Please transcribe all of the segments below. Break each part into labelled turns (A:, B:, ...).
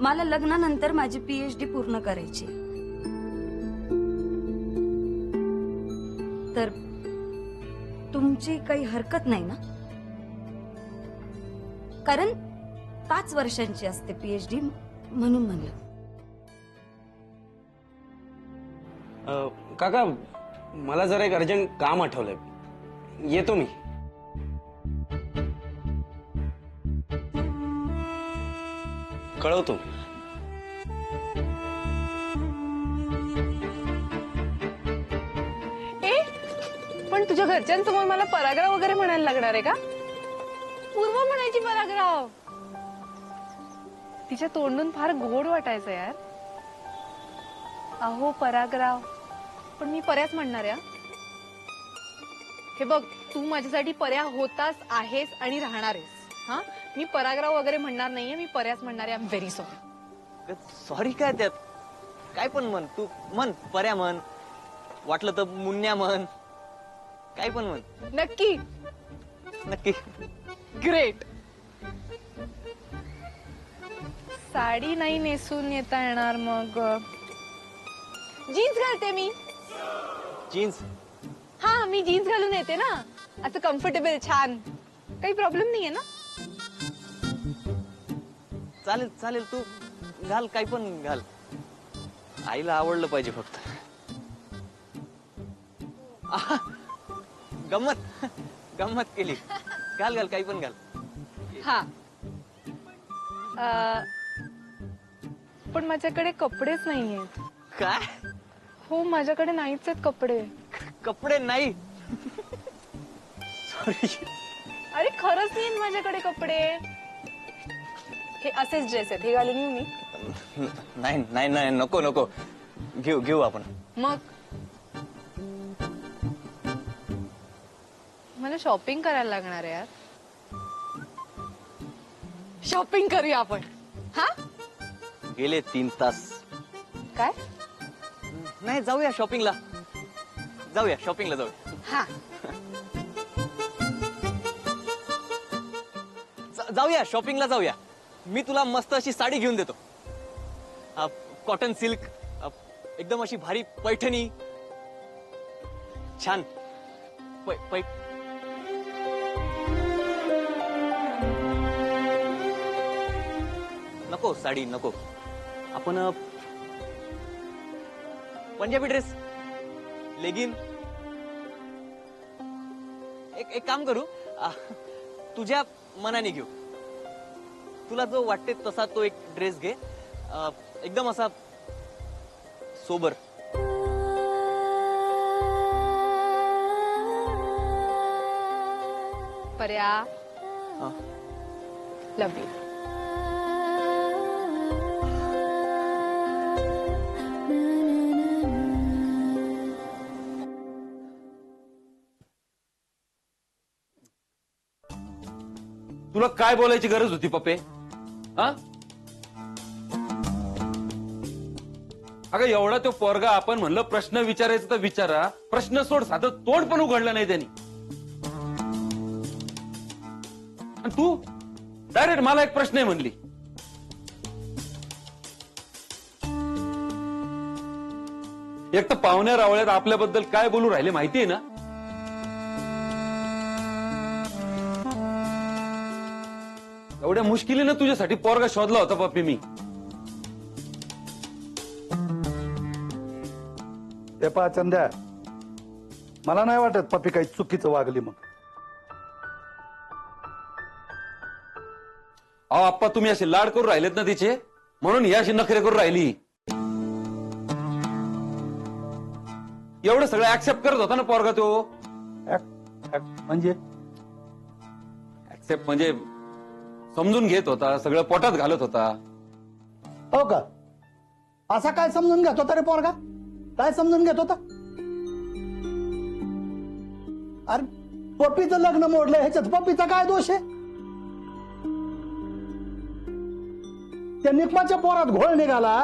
A: मला लग्नानंतर माझी PhD पूर्ण करायची, तर तुमची काही हरकत नाही ना? कारण 5 वर्षांची असते PhD, म्हणून म्हणलं.
B: काका, मला जरा एक अर्जंट काम आठवलंय, येतो मी. कळवतो.
C: पण तुझ्या घरच्यांसमोर मला परागराव वगैरे म्हणायला लागणार आहे का? पूर्व म्हणायची परागराव. तिच्या तोंडून फार गोड वाटायचं यार. अहो परागराव, पण मी पर्याच म्हणणार आहे. हे बघ, तू माझ्यासाठी पर्या होतास, आहेस आणि राहणार आहेस. हा, मी परागराव वगैरे म्हणणार नाहीये, मी पर्याच म्हणणार आहे. I am very sorry.
D: Sorry काय त्यात? काय पण म्हण, तू म्हण, पर्या म्हण, वाटलं तर मुन्या म्हण, काय पण म्हण.
C: नक्की?
D: नक्की.
C: ग्रेट. साडी नाही नेसून येता येणार, मग जीन्स घालते मी.
D: जीन्स?
C: हा, मी जीन्स घालून येते ना, असं कम्फर्टेबल छान. काही प्रॉब्लेम नाहीये ना?
D: चालेल चालेल, तू घाल, काय पण घाल. आईला आवडलं पाहिजे फक्त. आहा, गंमत गंमत केली. घाल घाल, काही पण घाल.
C: हा. पण माझ्याकडे कपडेच नाहीयेत.
D: काय?
C: हो, माझ्याकडे नाहीच आहेत कपडे.
D: कपडे नाही? सॉरी.
C: अरे खरंच नाहीत माझ्याकडे कपडे. हे असेच ड्रेस आहेत, हे घालून येऊ मी?
D: नाही नाही नाही, नको नको, घेऊ घेऊ आपण.
C: मग मला शॉपिंग करायला लागणार आहे यार. शॉपिंग करूया आपण. हा,
D: गेले 3 तास.
C: काय?
D: नाही, जाऊया शॉपिंगला. जाऊया शॉपिंगला, जाऊया.
C: हा,
D: जाऊया शॉपिंगला, जाऊया. मी तुला मस्त अशी साडी घेऊन देतो. कॉटन सिल्क, एकदम अशी भारी पैठणी, छान. नको साडी नको, आपण पंजाबी ड्रेस, लेगिन. एक काम करू, तुझ्या मनाने घेऊ. तुला जो वाटते तसा तो एक ड्रेस घे, एकदम असा सोबर.
C: पर्या, लव यू.
E: तुला काय बोलायची गरज होती पप्पे? हा, अगं एवढा तो पोरगा, आपण म्हणलं प्रश्न विचारायचा तर विचारा, प्रश्न सोड, साधं तोंड पण उघडलं नाही त्यांनी. आणि तू डायरेक्ट मला एक प्रश्न आहे म्हणली. एक तर पाहुण्या रावळ्यात आपल्याबद्दल काय बोलू राहिले माहितीये ना? एवढ्या मुश्किलीनं तुझ्यासाठी पोरगा शोधला होता पप्पी मी.
F: ते पहा चंद्या, मला नाही वाटत पप्पी काही चुकीचं वागली. मग
E: अहो आप्पा, तुम्ही असे लाड करून राहिलेत ना तिचे, म्हणून ही अशी नखरे करून राहिली. एवढं सगळं ऍक्सेप्ट करत होता ना पोरगा तो.
F: म्हणजे
E: ऍक्सेप्ट म्हणजे समजून घेत होता, सगळं पोटात घालत होता.
F: हो का? असा काय समजून घेत होता रे पोरगा? काय समजून घेत होता? अरे पप्पीचं लग्न मोडलं, ह्याच्यात पप्पीचा काय दोष आहे? त्या निकमाच्या पोरात घोळ निघाला,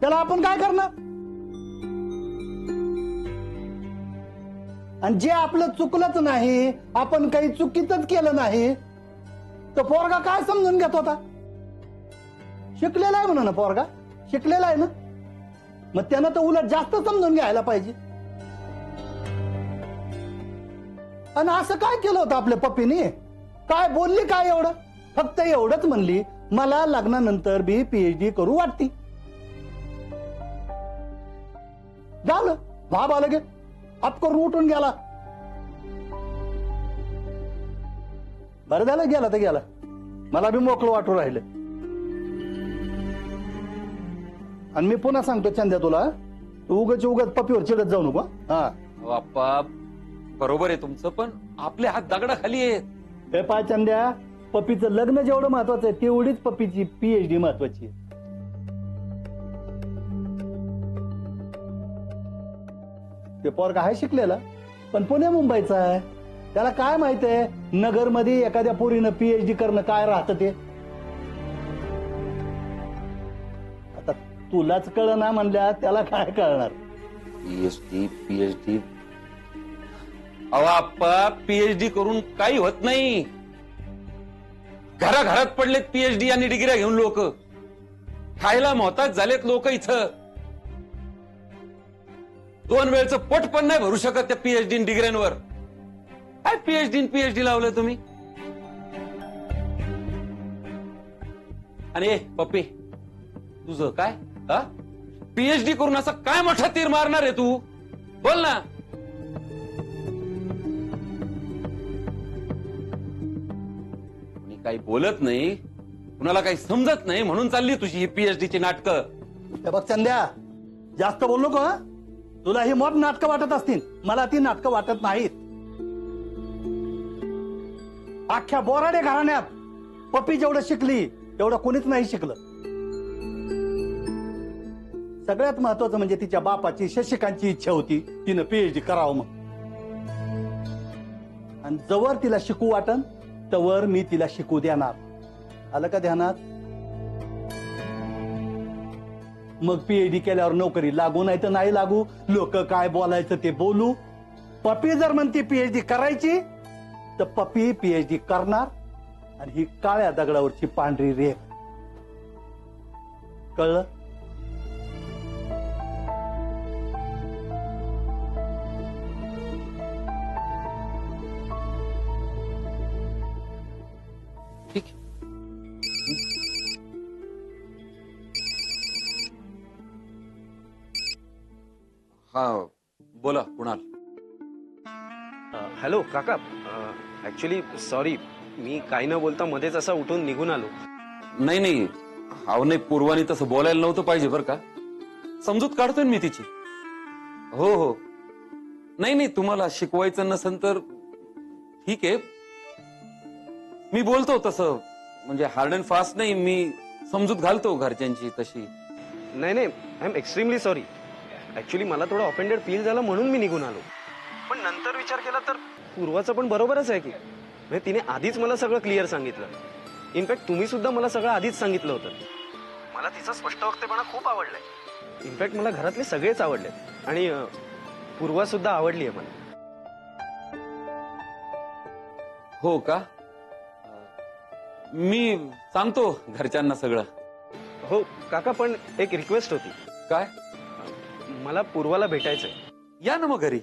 F: त्याला आपण काय करणार? आणि जे आपलं चुकलंच नाही, आपण काही चुकीतच केलं नाही, तो पोरगा काय समजून घेत होता? शिकलेला आहे म्हणा ना पोरगा, शिकलेला आहे ना, मग त्यानं तर उलट जास्त समजून घ्यायला पाहिजे. आणि असं काय केलं होतं आपल्या पप्पीने? काय बोलली काय एवढं? फक्त एवढंच म्हणली, मला लग्नानंतर बी पीएचडी करू वाटती. झालं, भाब आलं गे आप करून उठून गेला. बरं झालं गेला तर गेला, मला बी मोकळं वाटू राहिलं. आणि मी पुन्हा सांगतो चंद्या तुला, तू उगच पप्पीवर चिडत जाऊ नको. हा
E: अहो, आप्पा बरोबर आहे तुमचं, पण आपले हात दगडाखाली आहेत.
F: हे पाय चंद्या, पप्पीचं लग्न जेवढं महत्वाचं आहे तेवढीच पप्पीची पीएचडी महत्वाची आहे. ते पोरगा आहे शिकलेला, पण पुणे मुंबईचा आहे. त्याला काय माहित आहे नगरमध्ये एखाद्या पोरीनं पीएचडी करणं काय राहतं ते. आता तुलाच कळ ना म्हणल्या त्याला काय कळणार.
E: पीएचडी अहो आप्पा, पीएचडी करून काही होत नाही. घराघरात पडलेत पीएचडी आणि डिग्र्या घेऊन लोक, खायला मोहताज झालेत लोक इथं. 2 वेळचं पोट पण नाही भरू शकत त्या पीएचडी डिग्र्यांवर. काय पीएचडी लावलंय तुम्ही? आणि पप्पी तुझं काय? पीएचडी करून असं काय मोठा तीर मारणार आहे तू? बोल ना. काही बोलत नाही, कुणाला काही समजत नाही म्हणून चालली तुझी ही पीएचडीची नाटकं.
F: हे बघ चंद्या, जास्त बोललो का? तुला ही मोठ नाटकं वाटत असतील, मला ती नाटकं वाटत नाहीत. अख्ख्या बोराडे घराण्यात पप्पी जेवढं शिकली तेवढं कोणीच नाही शिकलं. सगळ्यात महत्वाचं म्हणजे तिच्या बापाची, शशिकांची इच्छा होती तिनं पीएचडी करावं. मग आणि जवळ तिला शिकू वाटन तवर मी तिला शिकू देणार. आलं का ध्यानात? मग पीएचडी केल्यावर नोकरी लागू नाही तर नाही लागू, लोक काय बोलायचं ते बोलू. पप्पी जर म्हणते पीएचडी करायची तर पप्पी पीएचडी करणार. आणि ही काळ्या दगडावरची पांढरी रेख. कळलं?
E: ठीक. हा बोला कुणाल.
B: हॅलो काका, ऍक्च्युली सॉरी, मी काही न बोलता मध्येच असा उठून निघून आलो.
E: नाही अहो नाही, पूर्वानी तसं बोलायला नव्हतं पाहिजे बरं का. समजूत काढतोय मी तिची. हो नाही तुम्हाला शिकवायचं नसेल तर ठीक आहे, मी बोलतो तसं, म्हणजे हार्ड अँड फास्ट नाही, मी समजूत घालतो घरच्यांची तशी.
B: नाही I am extremely sorry. Actually मला थोडं ऑफेंडेड फील झालं म्हणून मी निघून आलो. पण नंतर विचार केला तर पूर्वाचं पण बरोबरच आहे की. म्हणजे तिने आधीच मला सगळं क्लिअर सांगितलं. इनफॅक्ट तुम्ही सुद्धा मला सगळं आधीच सांगितलं होतं. मला तिचा स्पष्ट वक्तेपणा खूप आवडलाय. इनफॅक्ट मला घरातले सगळेच आवडले आणि पूर्वा सुद्धा आवडली आहे मला.
E: हो का? मी सांगतो घरच्यांना सगळं.
B: हो काका, पण एक रिक्वेस्ट होती.
E: काय?
B: मला पूर्वाला भेटायचंय.
E: या ना मग घरी.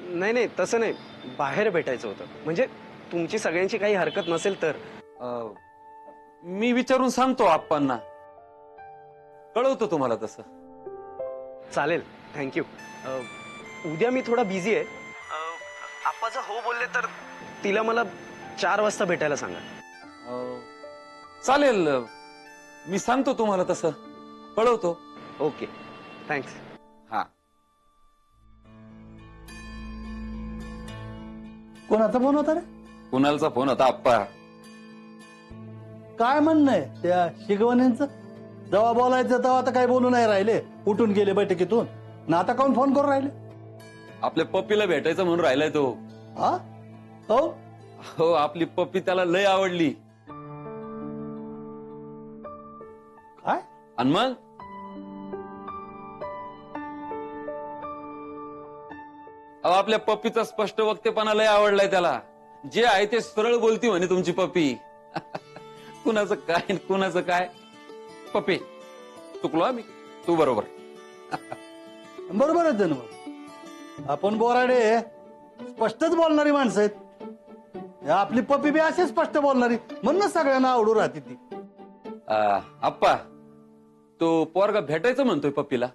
B: नाही तसं नाही, बाहेर भेटायचं होतं. म्हणजे तुमची सगळ्यांची काही हरकत नसेल तर.
E: मी विचारून सांगतो आप्पांना, कळवतो तुम्हाला तसं.
B: चालेल, थँक्यू. उद्या मी थोडा बिझी आहे. आप्पा जर हो बोलले तर तिला मला 4 वाजता भेटायला सांगा.
E: चालेल, मी सांगतो तुम्हाला तसं, कळवतो.
B: Okay, thanks.
E: हा.
F: कोणाचा फोन होता रे?
E: कुणालचा फोन होता आप्पा.
F: काय म्हणणं आहे त्या शिकवण्यांचं? जेव्हा बोलायचं तेव्हा आता काय बोलू नाही राहिले, उठून गेले बैठकीतून. ना आता कोण फोन करून राहिले?
E: आपल्या पप्पीला भेटायचं म्हणून राहिलाय तो.
F: हा हो,
E: हो आपली पप्पी त्याला लय आवडली.
F: काय?
E: आणि मग आपल्या पप्पीचा स्पष्ट वक्तेपणा लय आवडलाय त्याला. जे आहे ते सरळ बोलती म्हणे तुमची पप्पी. कुणाचं काय कुणाचं काय. पप्पी चुकलो आम्ही, तू बरोबर.
F: बरोबरच आहे ना मग. आपण बोराडे स्पष्टच बोलणारी माणसं आहेत. आपली पप्पी बी अशी स्पष्ट बोलणारी, म्हणूनच सगळ्यांना आवडू राहते ती.
E: आप्पा, तो पोरगा भेटायचं म्हणतोय पप्पीला.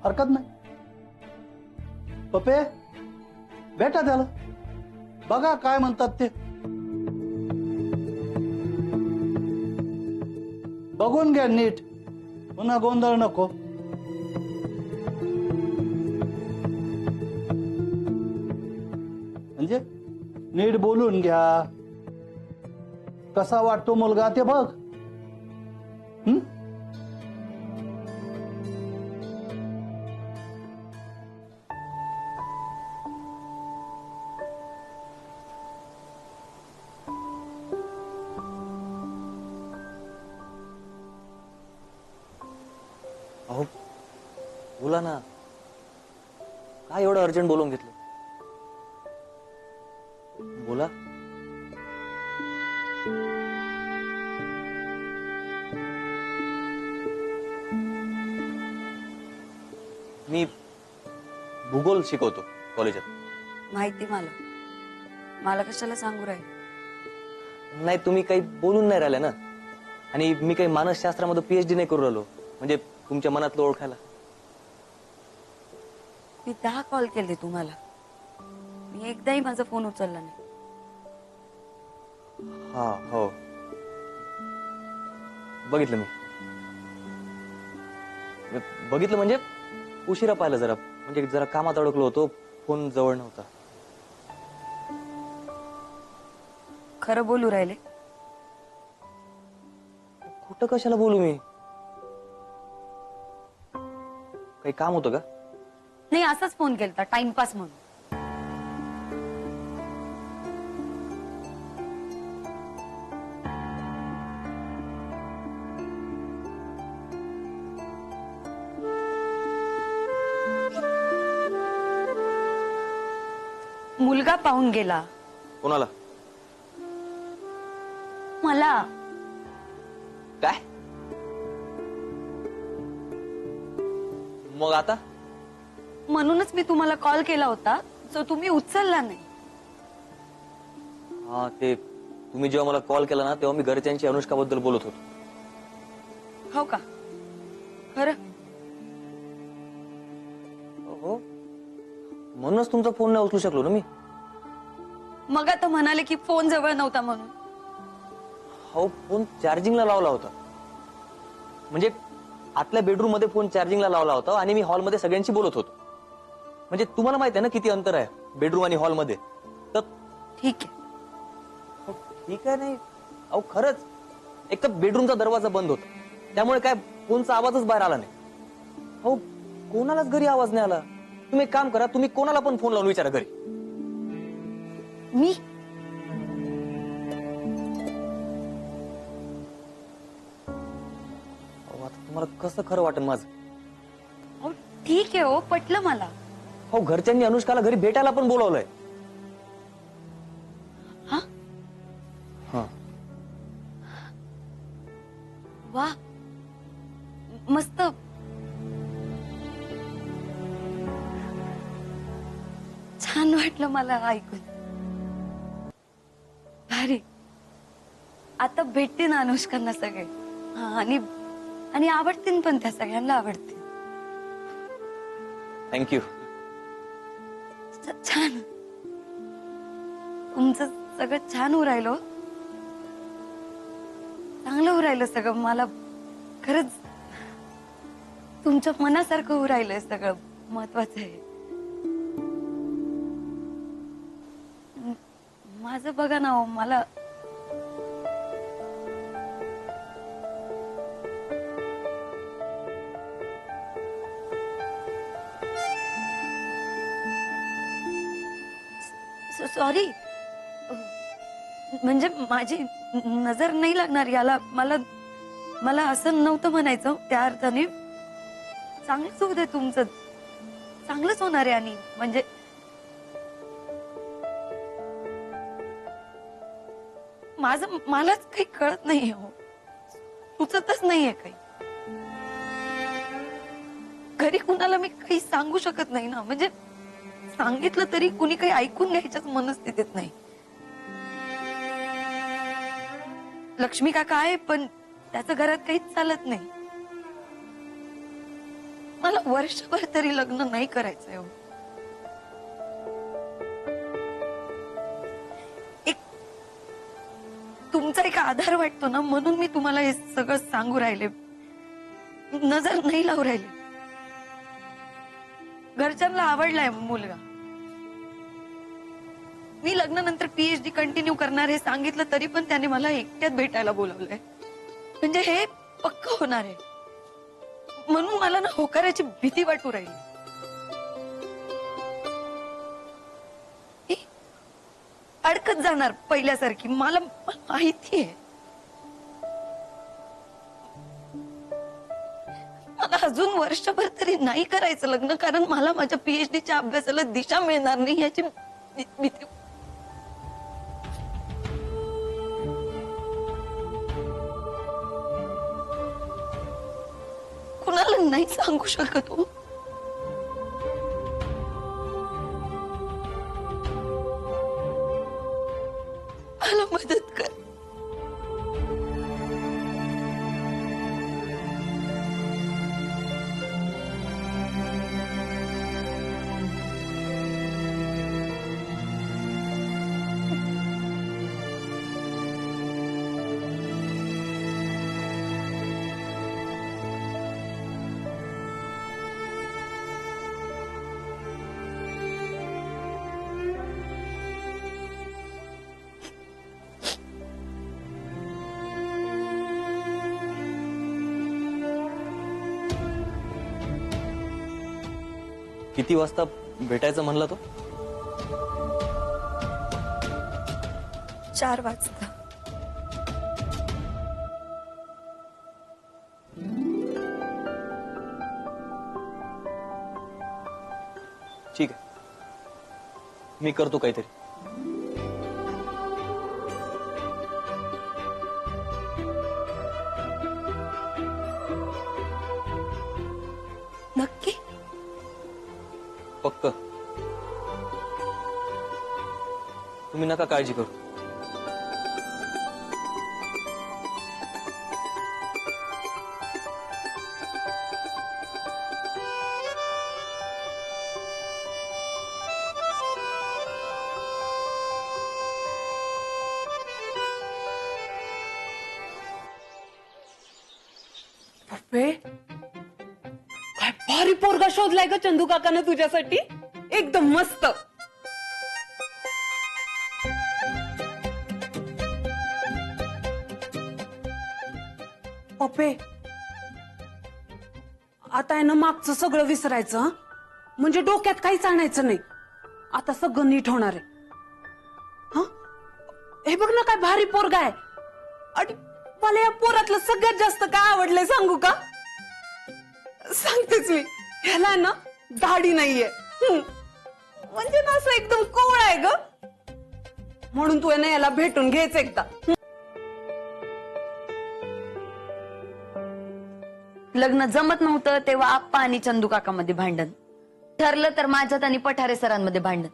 F: हरकत नाही. पप्पे भेटा त्याला, बघा काय म्हणतात ते. बघून घ्या नीट, पुन्हा गोंधळ नको. म्हणजे नीट बोलून घ्या. कसा वाटतो मुलगा ते बघ.
D: अहो बोला ना, काय एवढं अर्जंट बोलून घेतलं? बोला. मी भूगोल शिकवतो कॉलेजात.
A: माहिती मला कशाला सांगू राहील.
D: नाही, तुम्ही काही बोलून नाही राहिल्या ना. आणि मी काही मानसशास्त्रामध्ये PhD नाही करू राहिलो, म्हणजे तुमच्या मनातलं ओळखायला.
A: मी 10 कॉल केले तुम्हाला, मी एकदाही माझा फोन उचलला नाही.
D: हा हो, बघितलं मी. बघितलं म्हणजे उशिरा पाहिलं जरा, म्हणजे जरा कामात अडकलो होतो, फोन जवळ नव्हता.
A: खरं बोलू राहिले.
D: कुठं कशाला बोलू मी? काही काम होतं का?
A: नाही, असाच फोन केलता टाइमपास म्हणून. मुलगा पाहून गेला.
D: कोणाला?
A: मला.
D: काय? मग आता?
A: म्हणूनच मी तुम्हाला कॉल केला होता, जो तुम्ही उचलला नाही.
D: हा, ते तुम्ही जेव्हा मला कॉल केला ना, तेव्हा मी घरच्यांची अनुष्काबद्दल बोलत होतो.
A: हो का? खरं?
D: हो, म्हणूनच तुमचा फोन नाही उचलू शकलो ना मी.
A: मग आता म्हणाले की फोन जवळ नव्हता म्हणून.
D: हो, फोन चार्जिंगला लावला होता. म्हणजे आतल्या बेडरूम मध्ये फोन चार्जिंगला लावला होता आणि मी हॉलमध्ये सगळ्यांशी बोलत होतो. म्हणजे तुम्हाला माहिती आहे ना किती अंतर आहे बेडरूम आणि हॉलमध्ये. तर
A: ठीक आहे.
D: हो, ठीक आहे. नाही अहो, खरंच एक तर बेडरूमचा दरवाजा बंद होता, त्यामुळे काय फोनचा आवाजच बाहेर आला नाही. हो, कोणालाच घरी आवाज नाही आला. तुम्ही एक काम करा, तुम्ही कोणाला पण फोन लावून विचारा घरी.
A: मी
D: आता तुम्हाला कसं खरं वाटेल माझं?
A: हो, ठीक आहे. हो, पटलं मला.
D: हो, घरच्यांनी अनुष्काला घरी भेटायला पण बोलवलंय.
A: हा?
D: हा.
A: वा, मस्त. छान वाटलं मला ऐकून. भारी. आता भेटते ना अनुष्कांना सगळे. हा, आणि आवडतील पण, त्या सगळ्यांना आवडतील.
D: थँक्यू.
A: छान. तुमचं सगळं छान होऊ राहिलं. चांगलं होऊ राहिलं सगळं. मला खरंच तुमच्या मनासारखं होऊ राहिलंय सगळं. महत्वाचं आहे. माझं बघा ना हो, मला सॉरी, म्हणजे माझी नजर नाही लागणार याला. मला असं नव्हतं म्हणायचं. त्या अर्थाने चांगलंच होऊ दे तुमचं. चांगलंच होणार आहे. आणि म्हणजे मलाच काही कळत नाहीये हो, सुचतच नाहीये काही. घरी कुणाला मी काही सांगू शकत नाही ना, म्हणजे सांगितलं तरी कुणी काही ऐकून घ्यायच्याच मनस्थितीत नाही. लक्ष्मी काका आहे पण त्याचं घरात काहीच चालत नाही. मला वर्षभर तरी लग्न नाही करायचंय हो. तुमचा एक आधार वाटतो ना, म्हणून मी तुम्हाला हे सगळं सांगू राहिले, नजर नाही लावू राहिले. घरच्यांना आवडलाय मुलगा. मी लग्नानंतर PhD कंटिन्यू करणार हे सांगितलं तरी पण त्याने मला एकट्यात भेटायला बोलवलंय. म्हणजे हे पक्क होणार आहे. म्हणून मला ना होकाराची भीती वाटू राहिली. अडकत जाणार पहिल्यासारखी, मला माहितीये. मला अजून वर्षभर तरी नाही करायचं लग्न, कारण मला माझ्या PhDच्या अभ्यासाला दिशा मिळणार नाही याची भीती. कुणाला नाही सांगू शकत हो. मला मदत कर.
D: किती वाजता भेटायचं म्हणला तो?
A: 4 वाजता.
D: ठीक आहे, मी करतो काहीतरी.
A: नक्की?
D: पक्क. तुम्ही नका काळजी करू.
G: काय भारी पोरगा शोधलाय ग चंदू काकानं तुझ्यासाठी. एकदम मस्त. पप्पे, आता आहे ना मागचं सगळं विसरायचं हं? म्हणजे डोक्यात काहीच आणायचं नाही. आता सगळं नीट होणार आहे. हं? हे बघ ना काय भारी पोरगा आहे. आणि मला या पोरातलं सगळ्यात जास्त काय आवडलंय सांगू का? सांगतेच मी. ह्याला ना दाढी नाहीये. म्हणजे ना असं एकदम कोवळ आहे ग. म्हणून तू आहे ना याला भेटून घ्यायचं एकदा.
A: लग्न जमत नव्हतं तेव्हा आप्पा आणि चंदू काकामध्ये भांडण ठरलं, तर माझ्यात आणि पठारे सरांमध्ये भांडण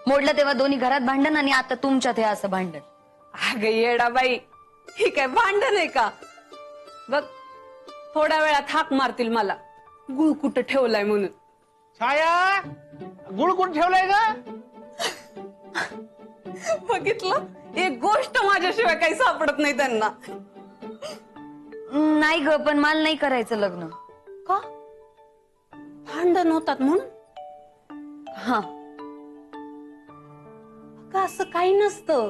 A: मोडलं, तेव्हा दोन्ही घरात भांडण, आणि आता तुमच्यात हे असं भांडण.
G: अगं येडा बाई, ही काय भांडण आहे का? बघ, थोड्या वेळात हाक मारतील मला गुळ कुठं ठेवलाय म्हणून.
H: छाया, गुळ कुठं ठेवलाय का?
G: बघितलं, एक गोष्ट माझ्याशिवाय काही सापडत नाही त्यांना.
A: नाही ग, पण मला नाही करायचं लग्न.
G: का? भांडण होतात म्हणून?
A: हा,
G: का असं काही नसतं.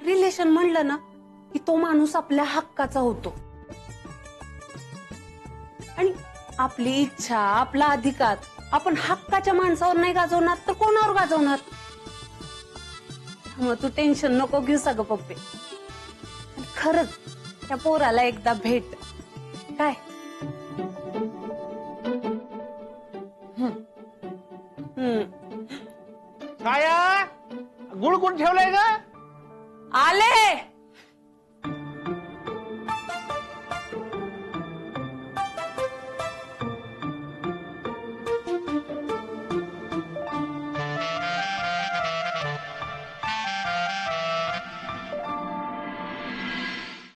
G: रिलेशन म्हणलं ना की तो माणूस आपल्या हक्काचा होतो. आणि आपली इच्छा, आपला अधिकार आपण हक्काच्या माणसावर नाही गाजवणार तर कोणावर गाजवणार? मग तू टेन्शन नको घेऊ सगळं पप्पे. खरंच त्या पोराला एकदा भेट. काय
H: छाया गुळ कोण ठेवलाय का?
G: आले